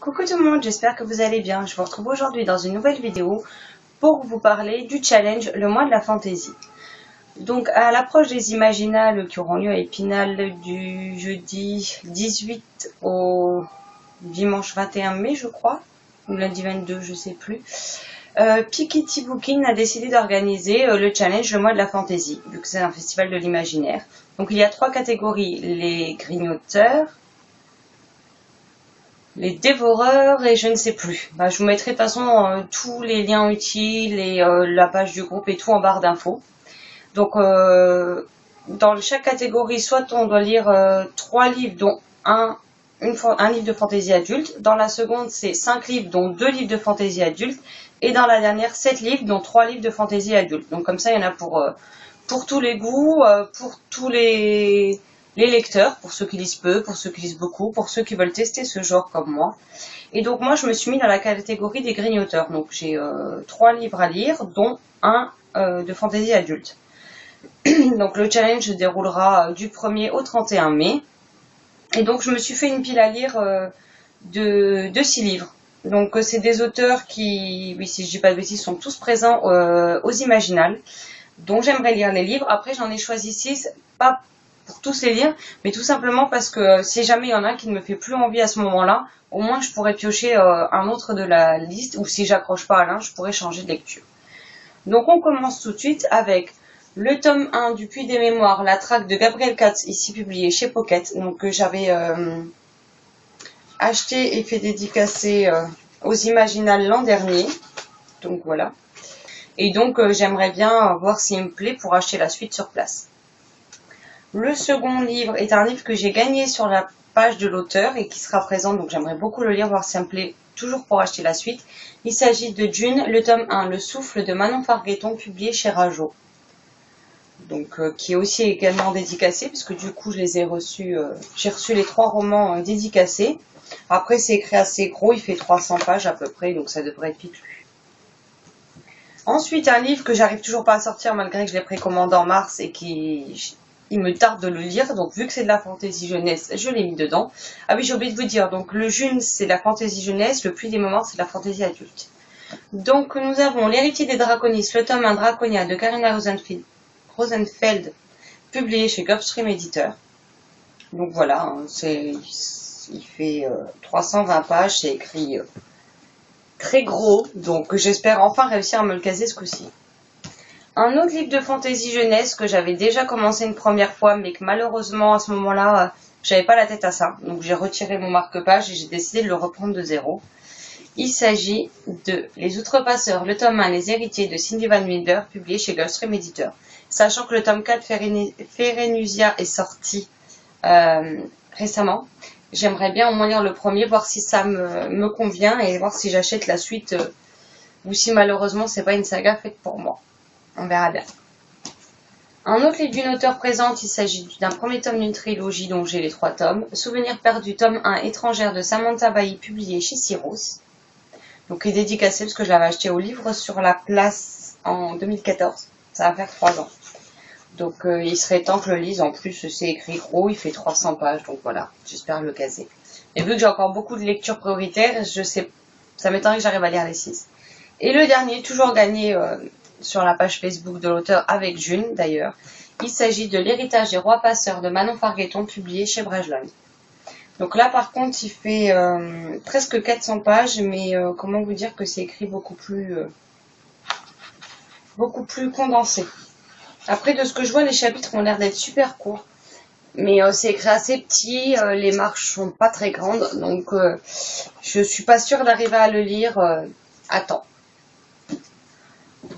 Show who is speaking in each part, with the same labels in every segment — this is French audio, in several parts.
Speaker 1: Coucou tout le monde, j'espère que vous allez bien. Je vous retrouve aujourd'hui dans une nouvelle vidéo pour vous parler du challenge Le mois de la fantaisie. Donc à l'approche des Imaginales qui auront lieu à Épinal du jeudi 18 au dimanche 21 mai je crois, ou lundi 22 je sais plus, Piketty Booking a décidé d'organiser le challenge Le mois de la fantaisie, vu que c'est un festival de l'imaginaire. Donc il y a 3 catégories, les grignoteurs, les dévoreurs et je ne sais plus. Je vous mettrai de toute façon tous les liens utiles et la page du groupe et tout en barre d'infos. Donc dans chaque catégorie, soit on doit lire 3 livres dont un livre de fantaisie adulte. Dans la seconde, c'est 5 livres dont 2 livres de fantaisie adulte. Et dans la dernière, 7 livres dont 3 livres de fantaisie adulte. Donc comme ça, il y en a pour tous les goûts, pour tous les lecteurs, pour ceux qui lisent peu, pour ceux qui lisent beaucoup, pour ceux qui veulent tester ce genre comme moi. Et donc moi je me suis mis dans la catégorie des grignoteurs. Donc j'ai 3 livres à lire, dont un de fantaisie adulte. Donc le challenge se déroulera du 1er au 31 mai. Et donc je me suis fait une pile à lire de 6 livres. Donc c'est des auteurs qui, oui si je dis pas de bêtises, sont tous présents aux Imaginales. Donc j'aimerais lire les livres. Après j'en ai choisi 6, pas pour tous les lire, mais tout simplement parce que si jamais il y en a un qui ne me fait plus envie à ce moment-là, au moins je pourrais piocher un autre de la liste, ou si j'accroche pas à l'un, je pourrais changer de lecture. Donc on commence tout de suite avec le tome 1 du Puits des Mémoires, la traque de Gabriel Katz, ici publié chez Pocket, donc que j'avais acheté et fait dédicacer aux Imaginales l'an dernier, donc voilà. Et donc j'aimerais bien voir s'il me plaît pour acheter la suite sur place. Le second livre est un livre que j'ai gagné sur la page de l'auteur et qui sera présent, donc j'aimerais beaucoup le lire, voir si ça me plaît, toujours pour acheter la suite. Il s'agit de Dune, le tome 1, Le souffle de Manon Fargueton, publié chez Rajo. Donc qui est aussi également dédicacé, puisque du coup je les ai reçus, j'ai reçu les 3 romans dédicacés. Après c'est écrit assez gros, il fait 300 pages à peu près, donc ça devrait être vite lu. Ensuite un livre que j'arrive toujours pas à sortir malgré que je l'ai précommandé en mars et qui... il me tarde de le lire, donc vu que c'est de la fantaisie jeunesse, je l'ai mis dedans. Ah oui, j'ai oublié de vous dire, donc le June c'est la fantaisie jeunesse, le Puits des Mémoires c'est la fantaisie adulte. Donc nous avons L'héritier des Draconis, le tome 1 Draconia de Karina Rosenfeld, publié chez Gulfstream Éditeur. Donc voilà, hein, il fait 320 pages, c'est écrit très gros, donc j'espère enfin réussir à me le caser ce coup-ci. Un autre livre de fantaisie jeunesse que j'avais déjà commencé une première fois, mais que malheureusement à ce moment-là, j'avais pas la tête à ça. Donc j'ai retiré mon marque-page et j'ai décidé de le reprendre de zéro. Il s'agit de Les Outrepasseurs, le tome 1, Les Héritiers de Cindy Van Wilder, publié chez Gulfstream Éditeur. Sachant que le tome 4, Ferenusia, est sorti récemment, j'aimerais bien au moins lire le premier, voir si ça me convient et voir si j'achète la suite ou si malheureusement c'est pas une saga faite pour moi. On verra bien. Un autre livre d'une auteure présente, il s'agit d'un premier tome d'une trilogie dont j'ai les 3 tomes. Souvenirs perdus, tome 1, Étrangère de Samantha Bailly, publié chez Syros. Donc il est dédicacé parce que je l'avais acheté au livre sur la place en 2014. Ça va faire 3 ans. Donc il serait temps que je le lise. En plus c'est écrit gros, il fait 300 pages. Donc voilà, j'espère le caser. Et vu que j'ai encore beaucoup de lectures prioritaires, je sais, ça m'étonnerait que j'arrive à lire les 6. Et le dernier, toujours gagné sur la page Facebook de l'auteur avec June d'ailleurs. Il s'agit de L'héritage des rois passeurs de Manon Fargueton, publié chez Brajlon. Donc là par contre il fait presque 400 pages, mais comment vous dire que c'est écrit beaucoup plus condensé. Après de ce que je vois, les chapitres ont l'air d'être super courts, mais c'est écrit assez petit, les marges sont pas très grandes, donc je suis pas sûre d'arriver à le lire à temps.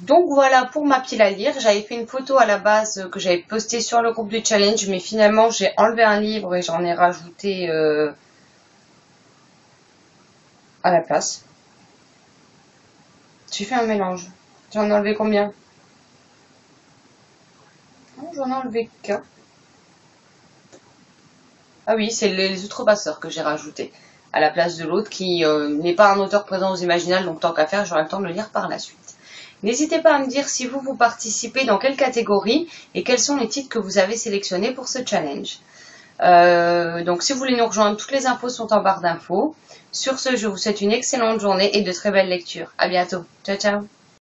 Speaker 1: Donc voilà pour ma pile à lire. J'avais fait une photo à la base que j'avais postée sur le groupe du challenge, mais finalement j'ai enlevé un livre et j'en ai rajouté à la place. J'ai fait un mélange. J'en ai enlevé combien? Non, j'en ai enlevé qu'un. Ah oui, c'est les Outrepasseurs que j'ai rajouté à la place de l'autre qui n'est pas un auteur présent aux Imaginales, donc tant qu'à faire, j'aurai le temps de le lire par la suite. N'hésitez pas à me dire si vous participez, dans quelle catégorie et quels sont les titres que vous avez sélectionnés pour ce challenge. Donc si vous voulez nous rejoindre, toutes les infos sont en barre d'infos. Sur ce, je vous souhaite une excellente journée et de très belles lectures. À bientôt. Ciao, ciao.